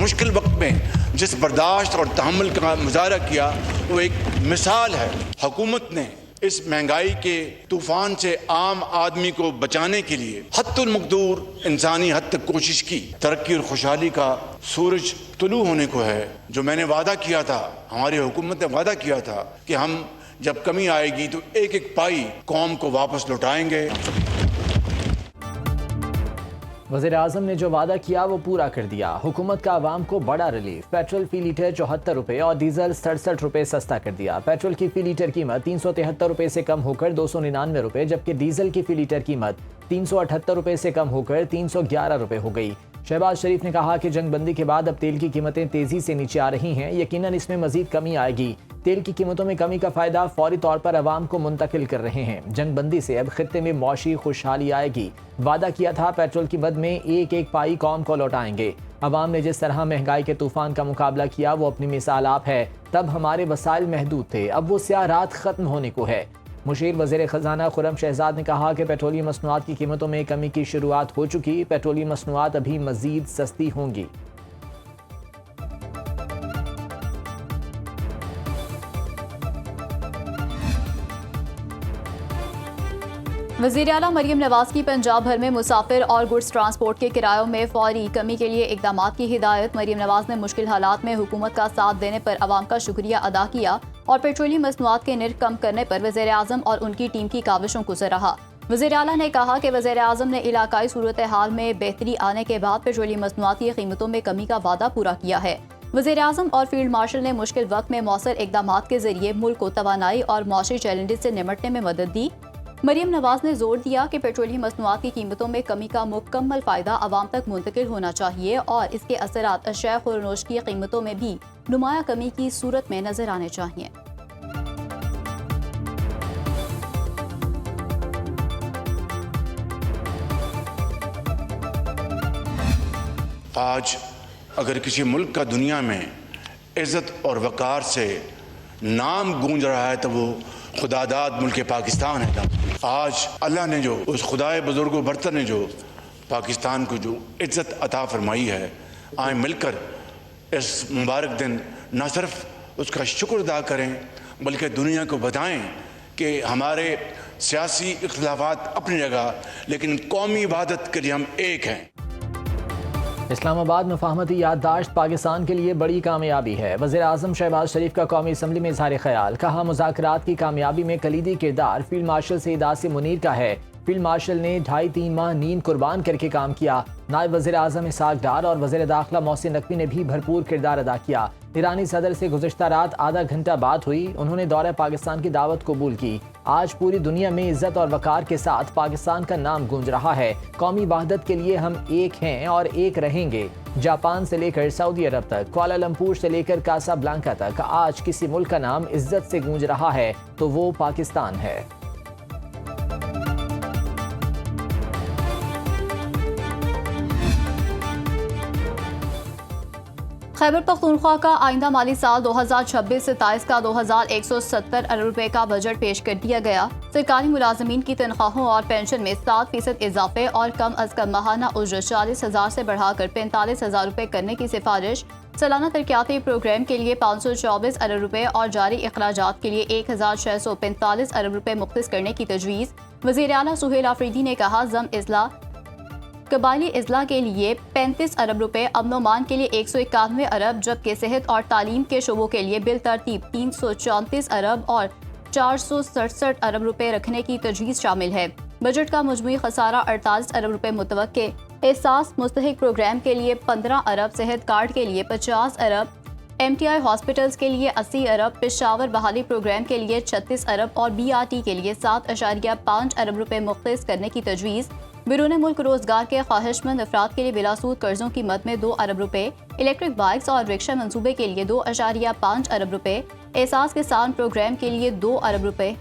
मुश्किल वक्त में जिस बर्दाश्त और तहम्मुल का मुजाहरा किया वो एक मिसाल है। हुकूमत ने इस महंगाई के तूफान से आम आदमी को बचाने के लिए हद्दुल मक़दूर इंसानी हद तक कोशिश की। तरक्की और खुशहाली का सूरज तुलू होने को है। जो मैंने वादा किया था, हमारी हुकूमत ने वादा किया था कि हम जब कमी आएगी तो एक एक पाई कौम को वापस लौटाएंगे। वज़ीर आज़म ने जो वादा किया वो पूरा कर दिया। हुकूमत का आवाम को बड़ा रिलीफ। पेट्रोल फी लीटर 74 रुपये और डीजल 67 रुपये सस्ता कर दिया। पेट्रोल की फी लीटर कीमत 373 रुपये से कम होकर 299 रुपये, जबकि डीजल की फी लीटर कीमत 378 रुपये से कम होकर 311 रुपये हो गई। शहबाज शरीफ ने कहा कि जंगबंदी के बाद अब तेल की कीमतें तेजी से नीचे आ रही हैं। यकीनन इसमें मजीद कमी आएगी। तेल की कीमतों में कमी का फायदा फौरी तौर पर आवाम को मुंतकिल कर रहे हैं। जंगबंदी से अब खित्ते में मौशी खुशहाली आएगी। वादा किया था पेट्रोल की मद में एक एक पाई कौम को लौटाएंगे। आवाम ने जिस तरह महंगाई के तूफान का मुकाबला किया वो अपनी मिसाल आप है। तब हमारे वसाइल महदूद थे, अब वो स्याह रात खत्म होने को है। मुशीर वज़ीर ख़जाना खुर्रम शहजाद ने कहा कि पेट्रोलियम मसनूआत की कीमतों में कमी की शुरुआत हो चुकी। पेट्रोलियम मसनूआत अभी मज़ीद सस्ती होंगी। वज़ीर आला मरियम नवाज की पंजाब भर में मुसाफिर और गुड्स ट्रांसपोर्ट के किरायों में फौरी कमी के लिए इकदाम की हिदायत। मरियम नवाज ने मुश्किल हालात में हुकूमत का साथ देने पर आवाम का शुक्रिया अदा किया और पेट्रोलियम मसनूआत के निर्ख कम करने पर वज़ीर आज़म और उनकी टीम की काविशों को सराहा। वज़ीर आला ने कहा कि वज़ीर आज़म ने इलाकाई सूरत हाल में बेहतरी आने के बाद पेट्रोलियम मसनूआत की कीमतों में कमी का वादा पूरा किया है। वज़ीर आज़म और फील्ड मार्शल ने मुश्किल वक्त में मौसर इकदाम के जरिए मुल्क को तवानाई और मौसमी चैलेंजेस से निपटने में मदद दी। मरियम नवाज ने जोर दिया कि पेट्रोलियम मसनूआत की कीमतों में कमी का मुकम्मल फायदा आवाम तक मुंतकिल होना चाहिए और इसके असरात अशिया खुरनोश की कीमतों में भी नुमाया कमी की सूरत में नजर आने चाहिए। आज अगर किसी मुल्क का दुनिया में इज्जत और वकार से नाम गूंज रहा है तो वो खुदादाद मुल्क पाकिस्तान है। आज अल्लाह ने जो उस खुदाए बुजुर्ग बरतर ने जो पाकिस्तान को जो इज्जत अता फरमाई है, आए मिलकर इस मुबारक दिन न सिर्फ उसका शुक्र अदा करें बल्कि दुनिया को बताएं कि हमारे सियासी इख्तिलाफात अपनी जगह लेकिन कौमी इबादत के लिए हम एक हैं। इस्लामाबाद मुफाहमती याददाश्त पाकिस्तान के लिए बड़ी कामयाबी है। वज़ीर आज़म शहबाज शरीफ का कौमी असम्बली में इज़हार ख़याल। कहा मुज़ाकरात की कामयाबी में कलीदी किरदार फील्ड मार्शल सईद आसिम मुनीर का है। फील्ड मार्शल ने 2.5-3 माह नींद कुर्बान करके काम किया। नायब वज़ीर आज़म इसहाक डार और वज़ीर दाखिला मोहसिन नकवी ने भी भरपूर किरदार अदा किया। ईरानी सदर से गुज़िश्ता रात आधा घंटा बात हुई। उन्होंने दौरे पाकिस्तान की दावत कबूल की। आज पूरी दुनिया में इज्जत और वकार के साथ पाकिस्तान का नाम गूंज रहा है। कौमी वहदत के लिए हम एक हैं और एक रहेंगे। जापान से लेकर सऊदी अरब तक, कुआलालंपुर से लेकर कासाब्लांका तक आज किसी मुल्क का नाम इज्जत से गूंज रहा है तो वो पाकिस्तान है। खैबर पख्तूनख्वा का आइंदा माली साल 2026-27 का 2170 अरब रुपए का बजट पेश कर दिया गया। सरकारी मुलाजमीन की तनख्वाहों और पेंशन में 7% इजाफे और कम अज कम माहाना उजरत 40,000 से बढ़ाकर 45,000 रुपए करने की सिफारिश। सालाना तरक्याती प्रोग्राम के लिए 524 अरब रुपए और जारी अखराजात के लिए 1,645 अरब रुपए मुख्तस करने की तजवीज़। वज़ीर आला सुहेल आफरीदी ने कहा जम इजला कबायली इजला के लिए 35 अरब रुपए, अमन के लिए 191 अरब, जबकि सेहत और तालीम के शोबों के लिए बिल तरतीब 334 अरब और 467 अरब रुपए रखने की तजवीज़ शामिल है। बजट का मजमूई खसारा 48 अरब रुपए मुतवक्के। एहसास मुस्तहिक प्रोग्राम के लिए 15 अरब, सेहत कार्ड के लिए 50 अरब, MTI हॉस्पिटल्स के लिए 80 अरब, पेशावर बहाली प्रोग्राम के लिए 36 अरब और BRT के लिए 7.5 अरब रुपए मुख्तस करने की तजवीज़। बिरून मुल्क रोजगार के ख्वाहिशमंद अफराद के लिए बिलासूद कर्जों की मद में 2 अरब रुपए, इलेक्ट्रिक बाइक्स और रिक्शा मंसूबे के लिए 2.5 अरब रुपए, एहसास किसान प्रोग्राम के लिए 2 अरब रुपए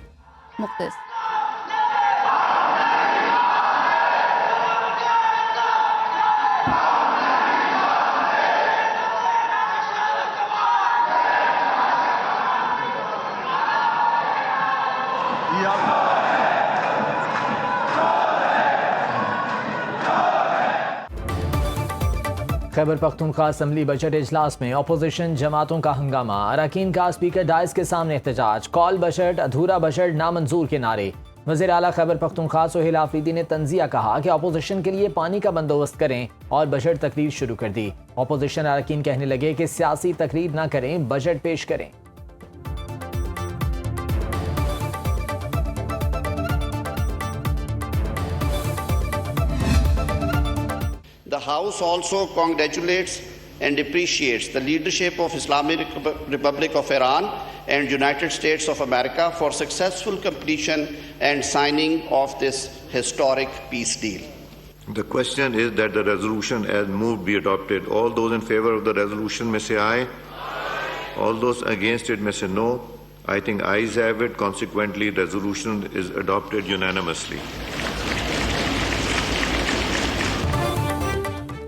मुख्तस। खैबर पख्तूनख्वा असम्बली बजट इजलास में अपोजिशन जमातों का हंगामा, अरकान का स्पीकर डाइस के सामने एहतजाज, कॉल बजट अधूरा बजट नामंजूर के नारे। वज़ीर आला खैबर पख्तूनख्वा सोहेल आफरीदी ने तंजिया कहा कि अपोजिशन के लिए पानी का बंदोबस्त करें और बजट तकरीर शुरू कर दी। अपोजिशन अरकान कहने लगे कि सियासी तकरीर ना करें, बजट पेश करें। The House also congratulates and appreciates the leadership of Islamic Republic of Iran and United States of America for successful completion and signing of this historic peace deal. The question is that the resolution as moved be adopted. All those in favor of the resolution may say aye. All those against it may say no. I think ayes have it. Consequently, resolution is adopted unanimously.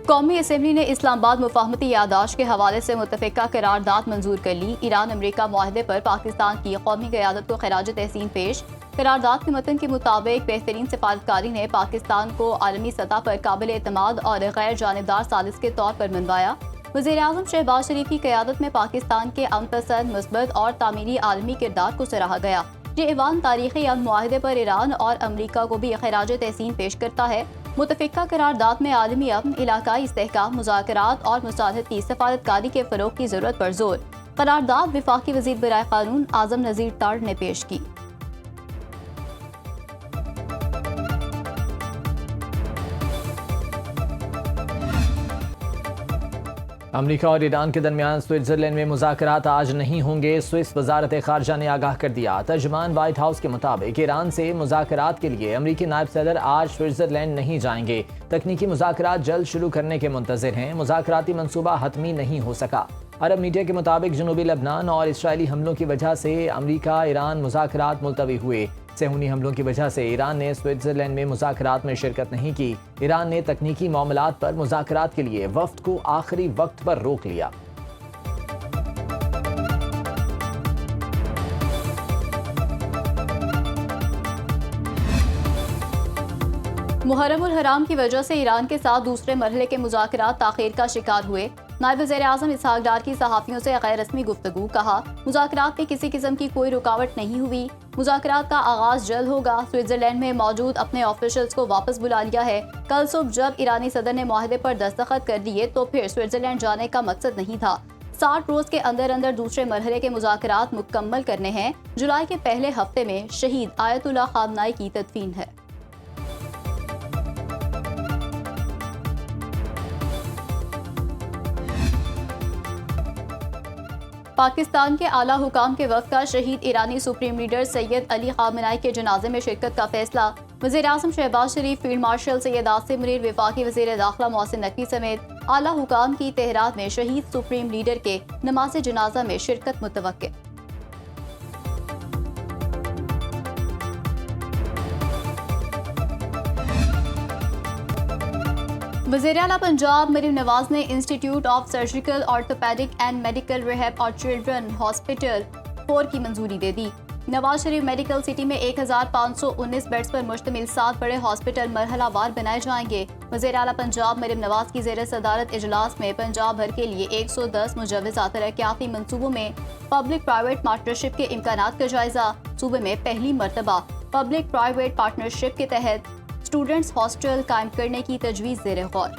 कौमी assembly ने इस्लामाबाद मुफाहमती यादाश्त के हवाले से मुतफ़िका करारदाद मंजूर कर ली। Iran अमरीका मुआहदे पर पाकिस्तान की कौमी क़यादत को खराज तहसीन पेश। करारदाद के मतन के मुताबिक बेहतरीन सिफारतकारी ने पाकिस्तान को आलमी सतह पर काबिल एतमाद और गैर जानिबदार सालिस के तौर पर मनवाया। वज़ीर आज़म शहबाज शरीफ की क़यादत में पाकिस्तान के अमन पसंद, मुस्बत और तामीरी आलमी किरदार को सराहा गया। ये ऐवान तारीख़ी अमन मुआहदे पर ईरान और अमरीका को भी खराज तहसीन पेश करता है। मुतफ़िका करारदाद में आलमी अमन, इलाकाई इस्तेहकाम, मुज़ाकरात और मुसाहदत की सफारतकारी के फ़रोग़ की ज़रूरत पर जोर। करारदाद वफ़ाक़ी वज़ीर बराए क़ानून आज़म नज़ीर ताड़ ने पेश की। अमरीका और ईरान के दरमियान स्विट्ज़रलैंड में मुज़ाकरात आज नहीं होंगे। स्विस वज़ारत ख़ारजा ने आगाह कर दिया। तर्जुमान वाइट हाउस के मुताबिक ईरान से मुज़ाकरात के लिए अमरीकी नायब सदर आज स्विट्ज़रलैंड नहीं जाएंगे। तकनीकी मुज़ाकरात जल्द शुरू करने के मुंतज़िर हैं। मुज़ाकराती मनसूबा हतमी नहीं हो सका। अरब मीडिया के मुताबिक जनूबी लबनान और इसराइली हमलों की वजह से अमरीका ईरान मुज़ाकरात मुलतवी हुए। सेहूनी हमलों की वजह से ईरान ने स्विट्ज़रलैंड में मुज़ाकरात में शिरकत नहीं की। ईरान ने तकनीकी मामलात पर मुज़ाकरात के लिए वफ़द को आखिरी वक्त पर रोक लिया। मुहर्रमुल हराम की वजह से ईरान के साथ दूसरे मरहले के मुज़ाकरात ताख़ीर का शिकार हुए। नायब वज़ीर आज़म इसहाक डार की सहाफ़ियों से गैर रस्मी गुफ्तगू, कहा मुज़ाकरात में किसी किस्म की कोई रुकावट नहीं हुई। मुज़ाकरात का आगाज़ जल्द होगा। स्विट्ज़रलैंड में मौजूद अपने ऑफिशियल्स को वापस बुला लिया है। कल सुबह जब ईरानी सदर ने मुआहदे पर दस्तखत कर दिए तो फिर स्विट्ज़रलैंड जाने का मकसद नहीं था। 60 रोज़ के अंदर अंदर दूसरे मरहले के मुज़ाकरात मुकम्मल करने हैं। जुलाई के पहले हफ्ते में शहीद आयतुल्लाह ख़ामनाई की तदफीन है। पाकिस्तान के आला हुकाम के वफ़द का शहीद ईरानी सुप्रीम लीडर सैयद अली ख़ामनाई के जनाजे में शिरकत का फैसला। वज़ीर आज़म शहबाज शरीफ, फील्ड मार्शल सैयद आसिम मुनीर, वफाकी वज़ीर दाखिला मोहसिन नकवी समेत आला हुकाम की तेहरात में शहीद सुप्रीम लीडर के नमाज जनाजा में शिरकत मुतवक्किल। वज़ीर आला पंजाब मरीम नवाज ने institute of surgical orthopaedic and medical rehab और चिल्ड्रन हॉस्पिटल 4 की मंजूरी दे दी। नवाज शरीफ मेडिकल सिटी में 1519 बेड्स पर मुश्तमिल 7 बड़े हॉस्पिटल मरहलावार बनाए जाएंगे। वज़ीर आला पंजाब मरीम नवाज की ज़ेर सदारत इजलास में पंजाब भर के लिए 110 मुजव्वज़ात तरक्याती मंसूबों में पब्लिक प्राइवेट पार्टनरशिप के इम्कानात का जायजा। सूबे में पहली मरतबा पब्लिक प्राइवेट पार्टनरशिप के तहत स्टूडेंट्स हॉस्टल कायम करने की तजवीज़ ज़ेर गौर।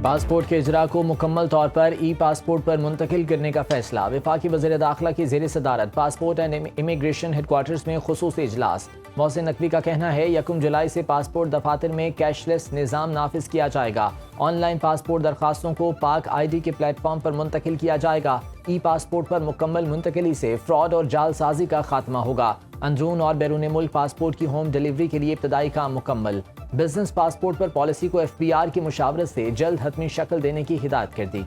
पासपोर्ट के इजरा को मुकम्मल तौर पर ई पासपोर्ट पर मुंतकिल करने का फैसला। वफाकी वज़ीर दाखिला की ज़ेर सदारत पासपोर्ट एंड इमिग्रेशन हेडक्वार्टर्स में खुसूसी इजलास। मोहसिन नकवी का कहना है 1 जुलाई से पासपोर्ट दफातर में कैशलेस निज़ाम नाफिज किया जाएगा। ऑनलाइन पासपोर्ट दरखास्तों को पाक ID के प्लेटफॉर्म पर मुंतकिल किया जाएगा। ई पासपोर्ट पर मुकम्मल मुंतकिली से फ्रॉड और जालसाजी का खात्मा होगा। अंदरून और बैरून मुल्क पासपोर्ट की होम डिलीवरी के लिए इब्तदाई काम मुकम्मल। बिजनेस पासपोर्ट पर पॉलिसी को FBR की मुशावरत से जल्द हतमी शक्ल देने की हिदायत कर दी।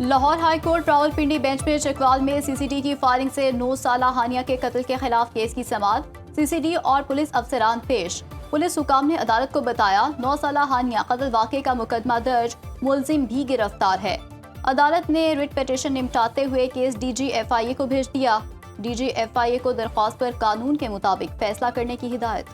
Lahore high court Rawalpindi bench में चकवाल में CCD की फायरिंग से 9 साला हानिया के कत्ल के खिलाफ केस की समाअत। CCD और पुलिस अफसरान पेश। पुलिस हुकाम ने अदालत को बताया 9 साला हानिया कत्ल वाक़े का मुकदमा दर्ज, मुलजिम भी गिरफ्तार है। अदालत ने रिट पिटीशन निपटाते हुए केस DG FIA को भेज दिया। DG FIA को दरख्वास्त पर कानून के मुताबिक फैसला करने की हिदायत।